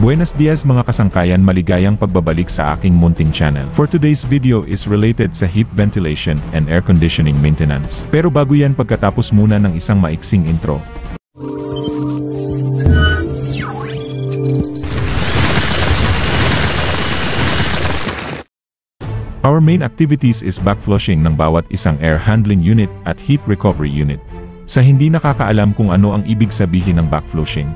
Buenos dias mga kasangkayan, maligayang pagbabalik sa aking munting channel. For today's video is related sa heat ventilation and air conditioning maintenance. Pero bago yan, pagkatapos muna ng isang maiksing intro. Our main activities is backflushing ng bawat isang air handling unit at heat recovery unit. Sa hindi nakakaalam kung ano ang ibig sabihin ng backflushing,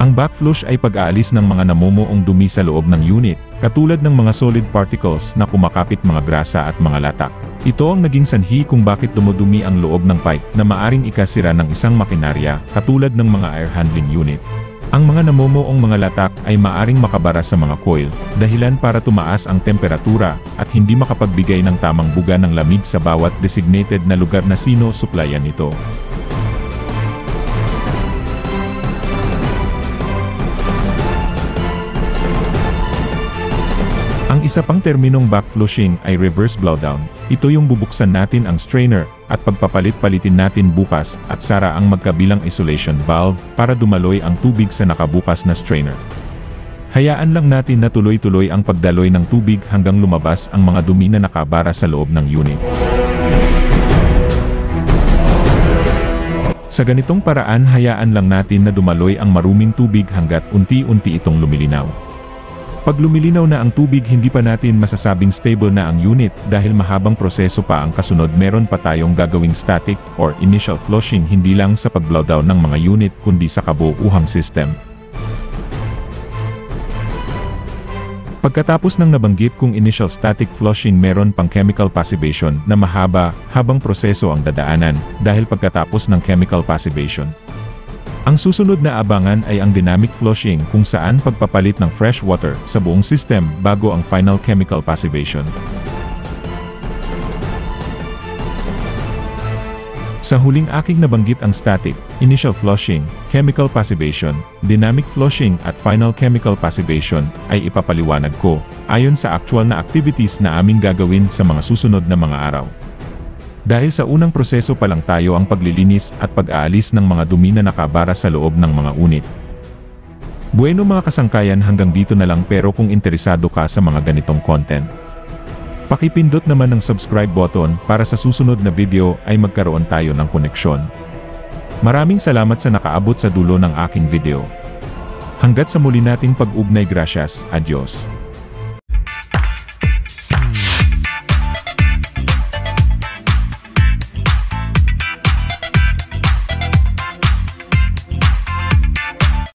ang backflush ay pag-aalis ng mga namumuong dumi sa loob ng unit, katulad ng mga solid particles na kumakapit mga grasa at mga latak. Ito ang naging sanhi kung bakit dumudumi ang loob ng pipe na maaring ikasira ng isang makinarya, katulad ng mga air handling unit. Ang mga namumuong mga latak ay maaring makabara sa mga coil, dahilan para tumaas ang temperatura at hindi makapagbigay ng tamang buga ng lamig sa bawat designated na lugar na sino-suplayan nito. Ang isa pang terminong backflushing ay reverse blowdown. Ito yung bubuksan natin ang strainer at pagpapalit-palitin natin bukas at sara ang magkabilang isolation valve para dumaloy ang tubig sa nakabukas na strainer. Hayaan lang natin na tuloy-tuloy ang pagdaloy ng tubig hanggang lumabas ang mga dumi na nakabara sa loob ng unit. Sa ganitong paraan, hayaan lang natin na dumaloy ang maruming tubig hanggat unti-unti itong lumilinaw. Pag lumilinaw na ang tubig, hindi pa natin masasabing stable na ang unit dahil mahabang proseso pa ang kasunod. Meron pa tayong gagawing static or initial flushing hindi lang sa pag-blowdown ng mga unit kundi sa kabuuhang system. Pagkatapos ng nabanggit kong initial static flushing, meron pang chemical passivation na mahaba-habang proseso ang dadaanan dahil pagkatapos ng chemical passivation, ang susunod na abangan ay ang dynamic flushing kung saan pagpapalit ng fresh water sa buong system bago ang final chemical passivation. Sa huling aking nabanggit ang static, initial flushing, chemical passivation, dynamic flushing at final chemical passivation ay ipapaliwanag ko ayon sa actual na activities na aming gagawin sa mga susunod na mga araw. Dahil sa unang proseso pa lang tayo ang paglilinis at pag-aalis ng mga dumi na nakabara sa loob ng mga unit. Bueno mga kasangkayan, hanggang dito na lang, pero kung interesado ka sa mga ganitong content, pakipindot naman ng subscribe button para sa susunod na video ay magkaroon tayo ng koneksyon. Maraming salamat sa nakaabot sa dulo ng aking video. Hanggat sa muli nating pag-ugnay, gracias, adios.